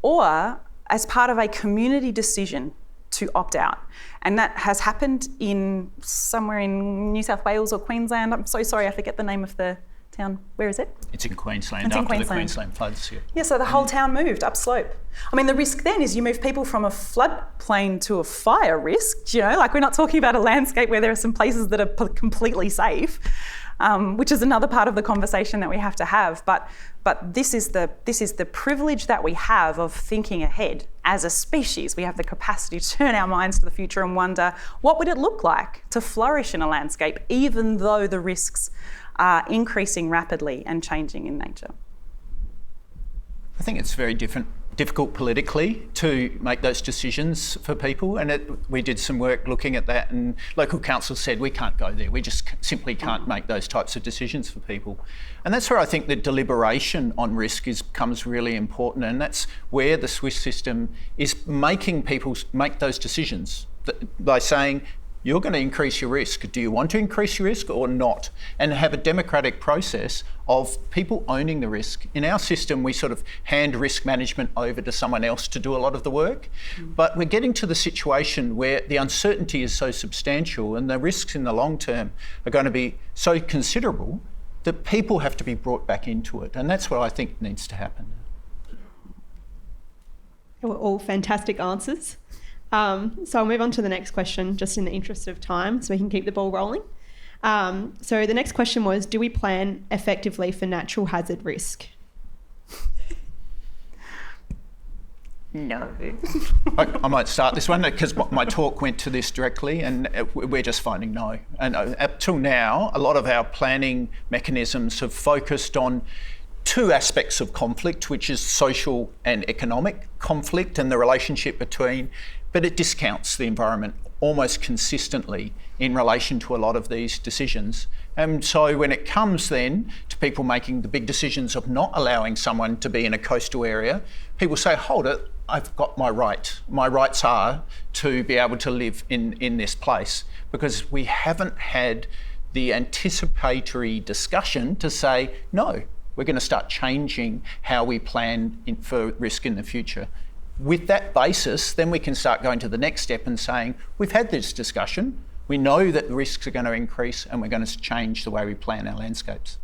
Or as part of a community decision to opt out. And that has happened in somewhere in New South Wales or Queensland. I'm so sorry, I forget the name of the town. Where is it? It's in Queensland, it's after in Queensland. The Queensland floods. Yeah, so the whole town moved upslope. I mean, the risk then is you move people from a floodplain to a fire risk, like we're not talking about a landscape where there are some places that are completely safe, which is another part of the conversation that we have to have. But this is the privilege that we have of thinking ahead as a species. We have the capacity to turn our minds to the future and wonder, what would it look like to flourish in a landscape, even though the risks are increasing rapidly and changing in nature? I think it's very difficult politically to make those decisions for people, and we did some work looking at that, and local council said we can't go there, we just simply can't make those types of decisions for people. And that's where I think the deliberation on risk becomes really important, and that's where the Swiss system is making people make those decisions by saying, you're going to increase your risk. Do you want to increase your risk or not? And have a democratic process of people owning the risk. In our system, we sort of hand risk management over to someone else to do a lot of the work. But we're getting to the situation where the uncertainty is so substantial and the risks in the long term are going to be so considerable that people have to be brought back into it. And that's what I think needs to happen. They were all fantastic answers. So I'll move on to the next question, just in the interest of time, so we can keep the ball rolling. So the next question was, do we plan effectively for natural hazard risk? No. I might start this one because my talk went to this directly, and we're just finding no. And up till now, a lot of our planning mechanisms have focused on two aspects of conflict, which is social and economic conflict and the relationship between, but it discounts the environment almost consistently in relation to a lot of these decisions. And so when it comes then to people making the big decisions of not allowing someone to be in a coastal area, people say, hold it, I've got my right. My rights are to be able to live in this place, because we haven't had the anticipatory discussion to say, no, we're going to start changing how we plan for risk in the future. With that basis, then we can start going to the next step and saying, we've had this discussion, we know that the risks are going to increase, and we're going to change the way we plan our landscapes.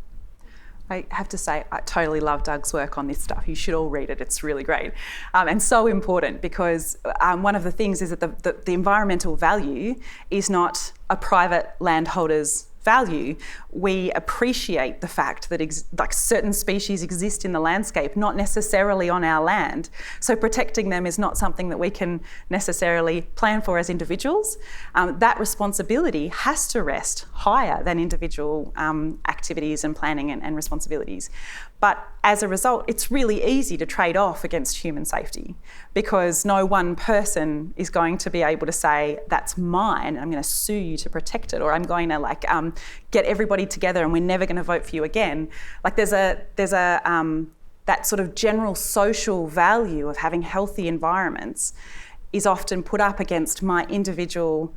I have to say, I totally love Doug's work on this stuff. You should all read it. It's really great and so important, because one of the things is that the environmental value is not a private landholder's value. We appreciate the fact that certain species exist in the landscape, not necessarily on our land. So protecting them is not something that we can necessarily plan for as individuals. That responsibility has to rest higher than individual activities and planning and responsibilities. But as a result, it's really easy to trade off against human safety, because no one person is going to be able to say, that's mine, I'm going to sue you to protect it, or I'm going to get everybody together and we're never going to vote for you again. There's that sort of general social value of having healthy environments is often put up against my individual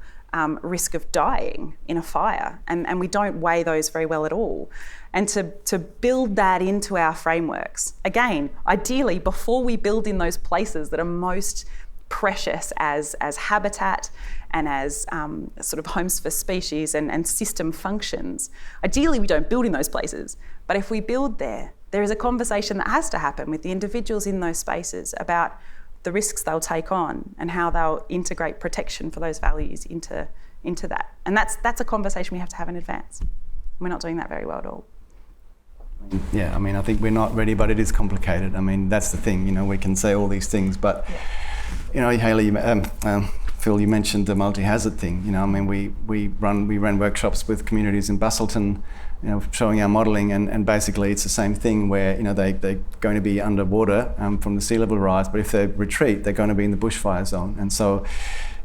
risk of dying in a fire, and we don't weigh those very well at all. And to build that into our frameworks, again, ideally before we build in those places that are most precious as habitat and as sort of homes for species and system functions. Ideally, we don't build in those places, but if we build there is a conversation that has to happen with the individuals in those spaces about the risks they'll take on and how they'll integrate protection for those values into that. And that's a conversation we have to have in advance. We're not doing that very well at all. Yeah, I mean, I think we're not ready, but it is complicated. I mean, that's the thing, you know, we can say all these things, but, you know, Hayley, Phil, you mentioned the multi-hazard thing. You know, I mean, we ran workshops with communities in Bustleton, you know, showing our modelling, and basically it's the same thing where, you know, they're going to be underwater from the sea level rise, but if they retreat, they're going to be in the bushfire zone. And so,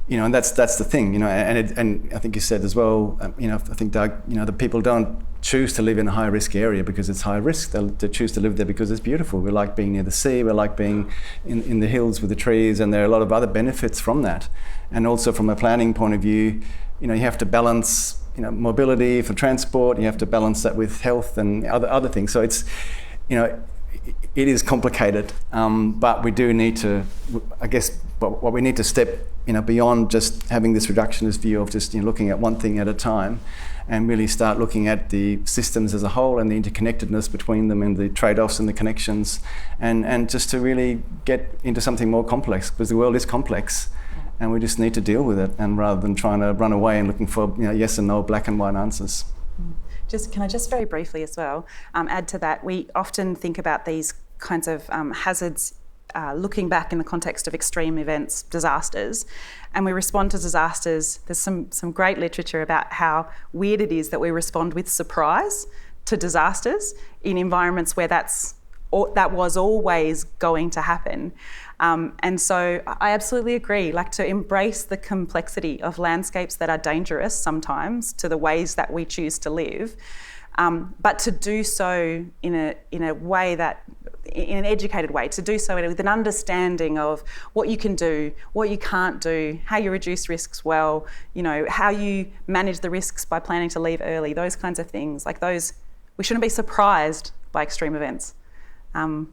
you know, and that's the thing, you know, and I think you said as well, you know, I think, Doug, you know, the people don't choose to live in a high risk area because it's high risk. They choose to live there because it's beautiful. We like being near the sea, we like being in the hills with the trees, and there are a lot of other benefits from that. And also from a planning point of view, you know, you have to balance, you know, mobility for transport, you have to balance that with health and other things. So it's, you know, it is complicated, but we do need to, I guess, what we need to step, you know, beyond just having this reductionist view of just, you know, looking at one thing at a time, and really start looking at the systems as a whole and the interconnectedness between them and the trade-offs and the connections, and just to really get into something more complex, because the world is complex and we just need to deal with it, and rather than trying to run away and looking for, you know, yes and no, black and white answers. Can I just very briefly as well add to that? We often think about these kinds of hazards looking back in the context of extreme events, disasters, and we respond to disasters. There's some great literature about how weird it is that we respond with surprise to disasters in environments where that was always going to happen. And so I absolutely agree, like, to embrace the complexity of landscapes that are dangerous sometimes to the ways that we choose to live, but to do so in a way that, in an educated way, to do so with an understanding of what you can do, what you can't do, how you reduce risks well, you know, how you manage the risks by planning to leave early, those kinds of things. Like those, we shouldn't be surprised by extreme events. And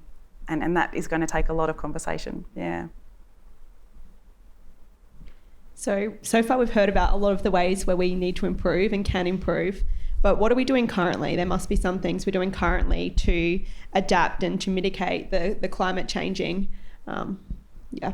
that is going to take a lot of conversation, yeah. So far we've heard about a lot of the ways where we need to improve and can improve, but what are we doing currently? There must be some things we're doing currently to adapt and to mitigate the climate changing. Yeah.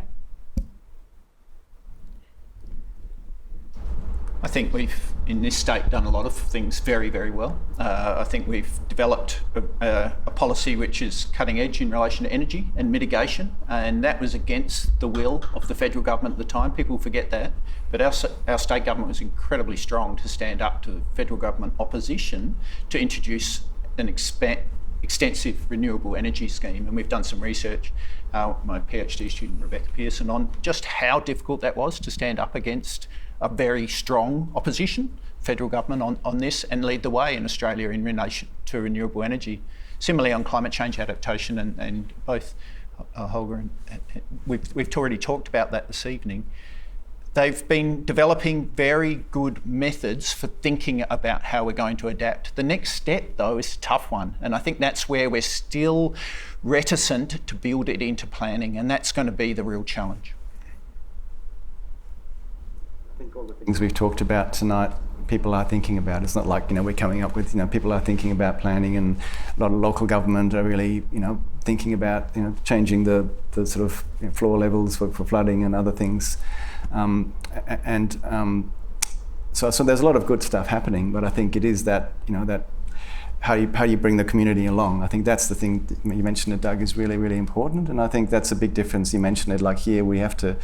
I think we've, in this state, done a lot of things very, very well. I think we've developed a policy which is cutting edge in relation to energy and mitigation, and that was against the will of the federal government at the time. People forget that. But our state government was incredibly strong to stand up to the federal government opposition to introduce an extensive renewable energy scheme, and we've done some research, my PhD student Rebecca Pearson, on just how difficult that was to stand up against a very strong opposition, federal government on this, and lead the way in Australia in relation to renewable energy. Similarly on climate change adaptation, and both Holger and we've already talked about that this evening. They've been developing very good methods for thinking about how we're going to adapt. The next step, though, is a tough one, and I think that's where we're still reticent to build it into planning, and that's going to be the real challenge. I think all the things we've talked about tonight, people are thinking about. It's not like, you know, we're coming up with, you know, people are thinking about planning, and a lot of local government are really, you know, thinking about, you know, changing the sort of, you know, floor levels for flooding and other things. So there's a lot of good stuff happening, but I think it is that, you know, that how you bring the community along. I think that's the thing that you mentioned, it, Doug, is really, really important, and I think that's a big difference. You mentioned it, like here we have to,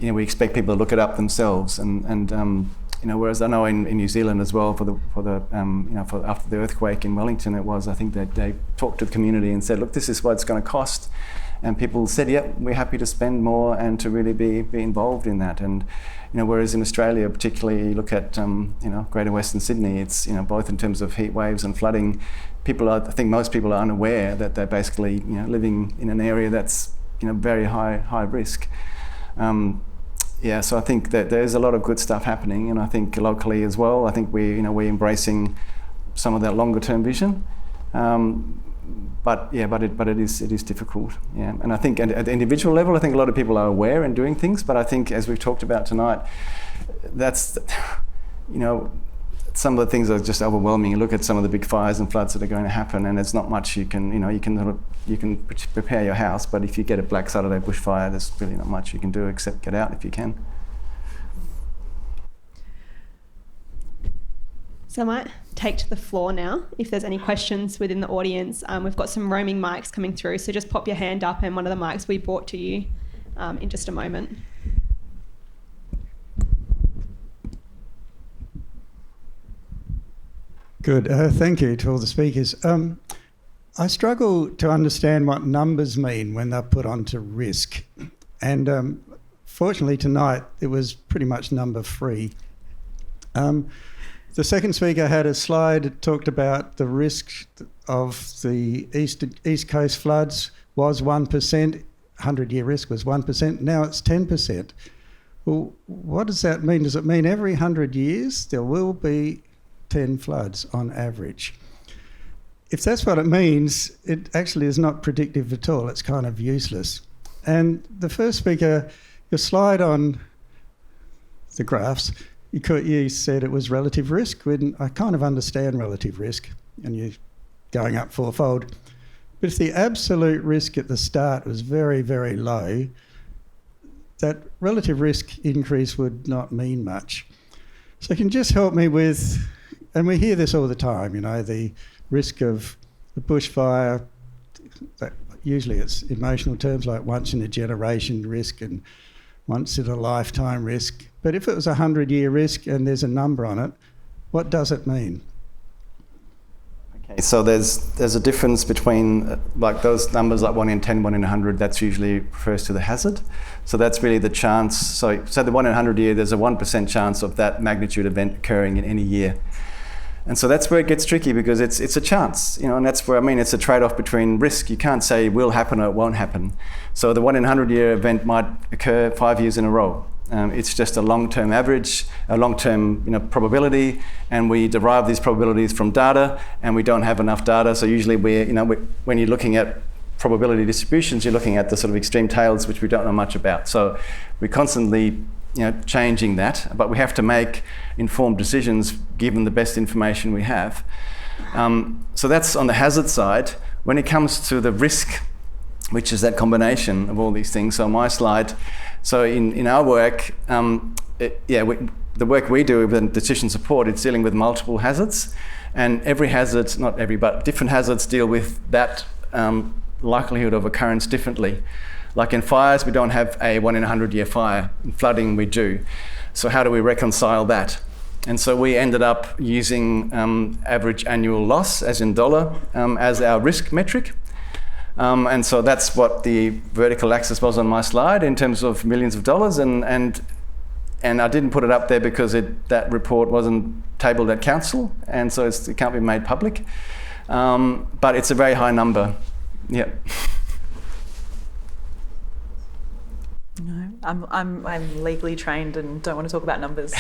you know, we expect people to look it up themselves, and you know, whereas I know in New Zealand as well, for after the earthquake in Wellington, I think that they talked to the community and said, look, this is what it's going to cost, and people said, yeah, we're happy to spend more and to really be involved in that. And you know, whereas in Australia, particularly, you look at you know, Greater Western Sydney, it's, you know, both in terms of heat waves and flooding, I think most people are unaware that they're basically, you know, living in an area that's, you know, very high risk. Yeah, so I think that there's a lot of good stuff happening, and I think locally as well. I think we're embracing some of that longer term vision, but it is difficult. Yeah, and I think at the individual level, I think a lot of people are aware and doing things, but I think, as we've talked about tonight, that's, you know, some of the things are just overwhelming. You look at some of the big fires and floods that are going to happen, and there's not much you can, you know, you can prepare your house, but if you get a Black Saturday bushfire, there's really not much you can do except get out if you can. So I might take to the floor now. If there's any questions within the audience, we've got some roaming mics coming through, so just pop your hand up and one of the mics will be brought to you in just a moment. Good. Thank you to all the speakers. I struggle to understand what numbers mean when they're put onto risk. And fortunately tonight, it was pretty much number free. The second speaker had a slide that talked about the risk of the East Coast floods was 1%, 100-year risk was 1%, now it's 10%. Well, what does that mean? Does it mean every 100 years there will be 10 floods on average? If that's what it means, it actually is not predictive at all. It's kind of useless. And the first speaker, your slide on the graphs, you said it was relative risk. I kind of understand relative risk, and you're going up fourfold. But if the absolute risk at the start was very, very low, that relative risk increase would not mean much. So can you just help me with, and we hear this all the time, you know, the risk of the bushfire, usually it's emotional terms like once in a generation risk and once in a lifetime risk. But if it was a 100-year risk and there's a number on it, what does it mean? Okay, so there's a difference between like those numbers like 1 in 10, 1 in 100, that's usually refers to the hazard. So that's really the chance. So the 1 in 100 year, there's a 1% chance of that magnitude event occurring in any year. And so that's where it gets tricky, because it's a chance, you know, and that's where, I mean, it's a trade-off between risk. You can't say it will happen or it won't happen. So the 1 in 100 year event might occur 5 years in a row. It's just a long-term average, a long-term, you know, probability, and we derive these probabilities from data, and we don't have enough data. So usually when you're looking at probability distributions, you're looking at the sort of extreme tails, which we don't know much about. So we're constantly, you know, changing that, but we have to make informed decisions given the best information we have. So that's on the hazard side. When it comes to the risk, which is that combination of all these things. So my slide, so in our work, the work we do with decision support, it's dealing with multiple hazards, and every hazard, not every, but different hazards deal with that likelihood of occurrence differently. Like in fires, we don't have a 1 in 100 year fire. In flooding, we do. So how do we reconcile that? And so we ended up using average annual loss, as in dollar, as our risk metric. And so that's what the vertical axis was on my slide in terms of millions of dollars. And I didn't put it up there because that report wasn't tabled at council, and so it can't be made public. But it's a very high number. Yeah. No, I'm legally trained and don't want to talk about numbers.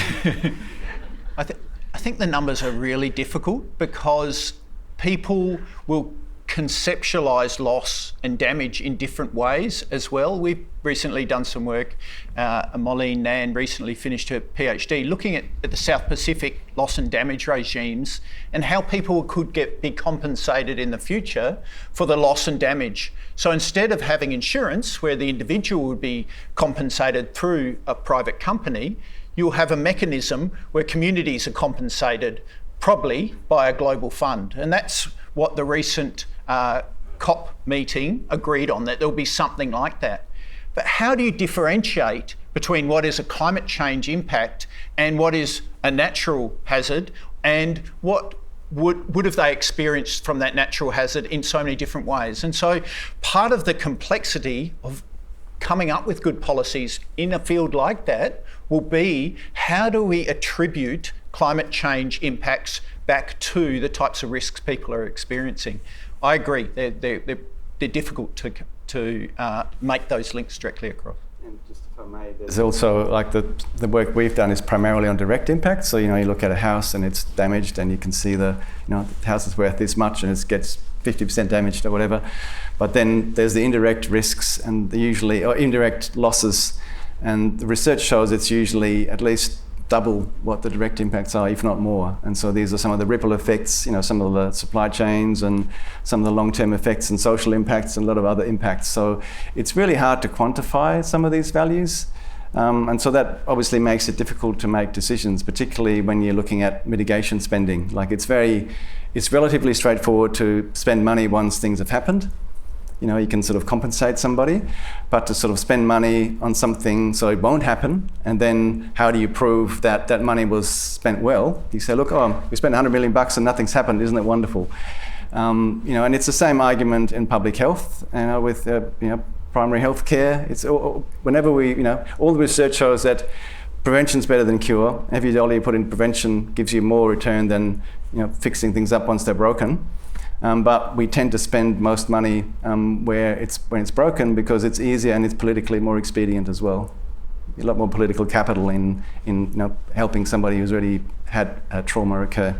I think the numbers are really difficult because people will conceptualise loss and damage in different ways as well. We've recently done some work, Molleen Nan recently finished her PhD looking at the South Pacific loss and damage regimes and how people could be compensated in the future for the loss and damage. So instead of having insurance where the individual would be compensated through a private company, you'll have a mechanism where communities are compensated probably by a global fund. And that's what the recent COP meeting agreed on, that there'll be something like that. But how do you differentiate between what is a climate change impact and what is a natural hazard, and what would have they experienced from that natural hazard in so many different ways? And so part of the complexity of coming up with good policies in a field like that will be, how do we attribute climate change impacts back to the types of risks people are experiencing? I agree, they're difficult to make those links directly across. And just if I may, there's also like the work we've done is primarily on direct impact. So you look at a house and it's damaged, and you can see the house is worth this much, and it gets 50% damaged or whatever. But then there's the indirect risks and or indirect losses, and the research shows it's usually at least double what the direct impacts are, if not more. And so these are some of the ripple effects, some of the supply chains and some of the long-term effects and social impacts and a lot of other impacts. So it's really hard to quantify some of these values. And so that obviously makes it difficult to make decisions, particularly when you're looking at mitigation spending. Like it's relatively straightforward to spend money once things have happened. You can sort of compensate somebody, but to sort of spend money on something so it won't happen, and then how do you prove that that money was spent well? You say, look, we spent $100 million and nothing's happened, isn't it wonderful? And it's the same argument in public health, with primary health care. It's whenever all the research shows that prevention's better than cure. Every dollar you put in prevention gives you more return than fixing things up once they're broken. But we tend to spend most money when it's broken because it's easier and it's politically more expedient as well. A lot more political capital in helping somebody who's already had a trauma occur.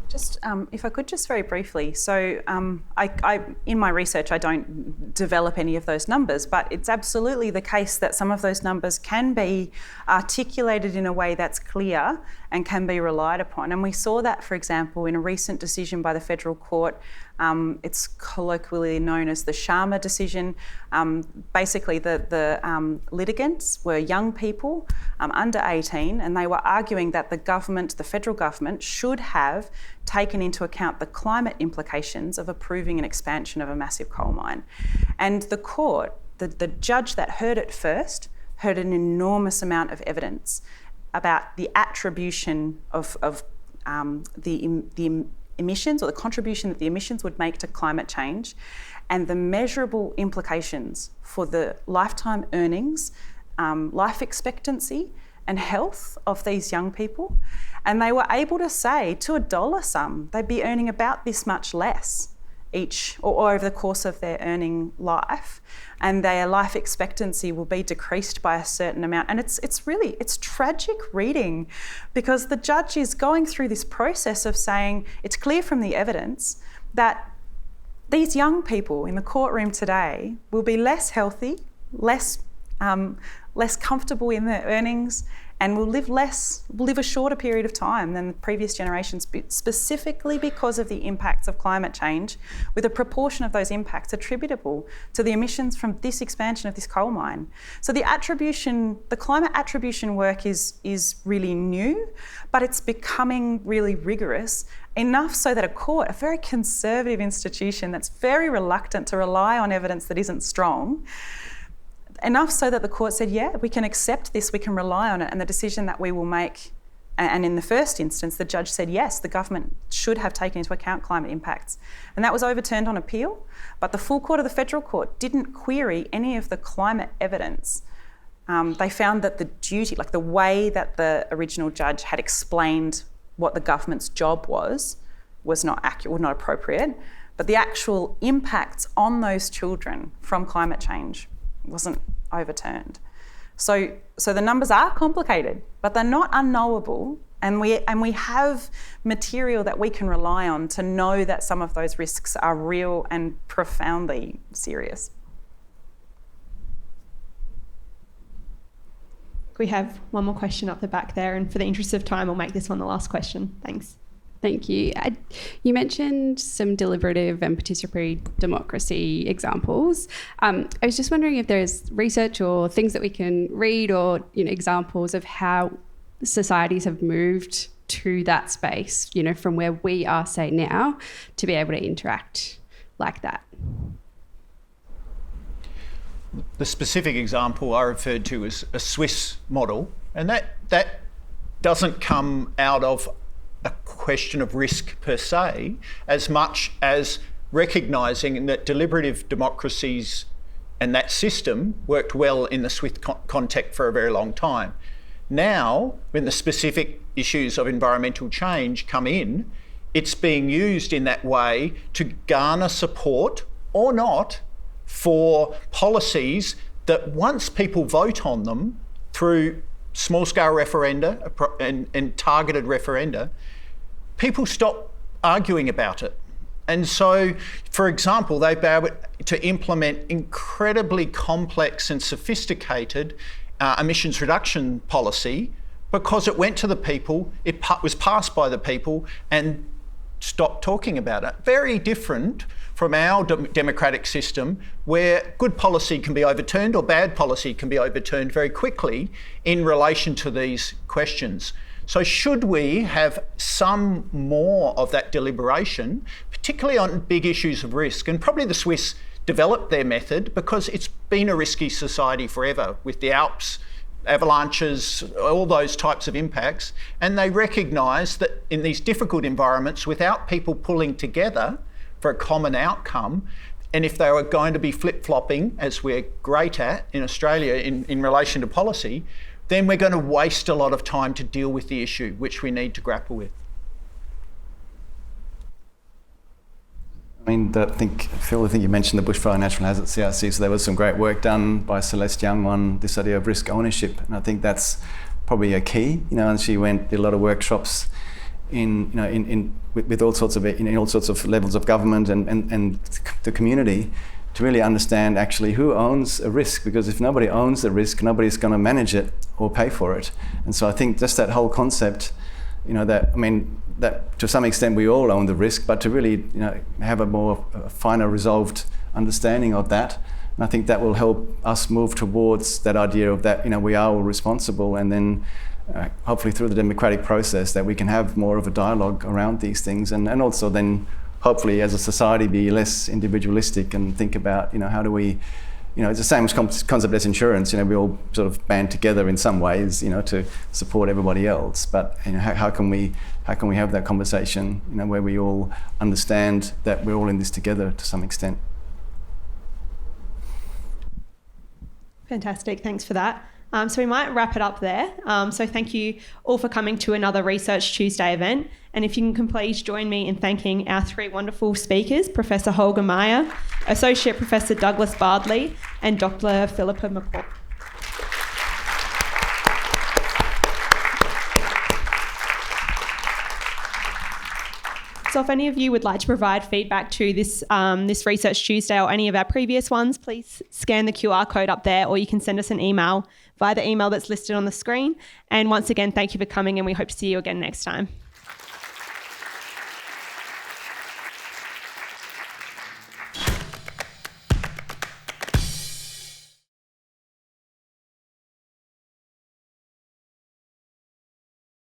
Just if I could just very briefly, so I in my research I don't develop any of those numbers, but it's absolutely the case that some of those numbers can be articulated in a way that's clear and can be relied upon. And we saw that, for example, in a recent decision by the Federal Court. It's colloquially known as the Sharma decision. Basically, the litigants were young people under 18, and they were arguing that the federal government, should have taken into account the climate implications of approving an expansion of a massive coal mine. And the court, the judge that heard it first, heard an enormous amount of evidence about the attribution of the emissions, or the contribution that the emissions would make to climate change, and the measurable implications for the lifetime earnings, life expectancy and health of these young people. And they were able to say, to a dollar sum, they'd be earning about this much less each, or over the course of their earning life, and their life expectancy will be decreased by a certain amount. And it's tragic reading, because the judge is going through this process of saying, it's clear from the evidence that these young people in the courtroom today will be less healthy, less comfortable in their earnings, and will live a shorter period of time than the previous generations, specifically because of the impacts of climate change, with a proportion of those impacts attributable to the emissions from this expansion of this coal mine. So the climate attribution work is really new, but it's becoming really rigorous, enough so that a court, a very conservative institution that's very reluctant to rely on evidence that isn't strong, enough so that the court said, yeah, we can accept this, we can rely on it, and the decision that we will make, and in the first instance, the judge said, yes, the government should have taken into account climate impacts. And that was overturned on appeal, but the full court of the Federal Court didn't query any of the climate evidence. They found that the duty, like the way that the original judge had explained what the government's job was not accurate, not appropriate, but the actual impacts on those children from climate change wasn't overturned. So the numbers are complicated, but they're not unknowable, and we have material that we can rely on to know that some of those risks are real and profoundly serious. We have one more question up the back there, and for the interest of time, we'll make this one the last question. Thanks. Thank you. You mentioned some deliberative and participatory democracy examples. I was just wondering if there's research or things that we can read, or examples of how societies have moved to that space, from where we are, say, now, to be able to interact like that. The specific example I referred to is a Swiss model, and that doesn't come out of a question of risk per se, as much as recognising that deliberative democracies and that system worked well in the Swiss context for a very long time. Now, when the specific issues of environmental change come in, it's being used in that way to garner support or not for policies that, once people vote on them through small-scale referenda and targeted referenda, people stop arguing about it. And so, for example, they've been able to implement incredibly complex and sophisticated emissions reduction policy because it went to the people, it was passed by the people and stopped talking about it. Very different from our democratic system, where good policy can be overturned or bad policy can be overturned very quickly in relation to these questions. So should we have some more of that deliberation, particularly on big issues of risk? And probably the Swiss developed their method because it's been a risky society forever, with the Alps, avalanches, all those types of impacts. And they recognise that in these difficult environments, without people pulling together for a common outcome, and if they were going to be flip-flopping, as we're great at in Australia in relation to policy, then we're going to waste a lot of time to deal with the issue, which we need to grapple with. I mean, Phil, I think you mentioned the Bushfire Natural Hazard CRC, so there was some great work done by Celeste Young on this idea of risk ownership, and I think that's probably a key. And she did a lot of workshops with all sorts of in all sorts of levels of government and the community to really understand actually who owns a risk, because if nobody owns the risk, nobody's going to manage it or pay for it. And so I think just that whole concept, that to some extent we all own the risk, but to really have a more finer resolved understanding of that. And I think that will help us move towards that idea of that we are all responsible, and then hopefully through the democratic process that we can have more of a dialogue around these things, and also then hopefully as a society be less individualistic and think about how do we, it's the same concept as insurance. We all sort of band together in some ways to support everybody else, but how can we have that conversation where we all understand that we're all in this together to some extent. Fantastic, thanks for that. So we might wrap it up there. So thank you all for coming to another Research Tuesday event. And if you can please join me in thanking our three wonderful speakers, Professor Holger Meyer, Associate Professor Douglas Bardley, and Dr. Philippa McCall. So if any of you would like to provide feedback to this Research Tuesday or any of our previous ones, please scan the QR code up there, or you can send us an email via the email that's listed on the screen. And once again, thank you for coming, and we hope to see you again next time.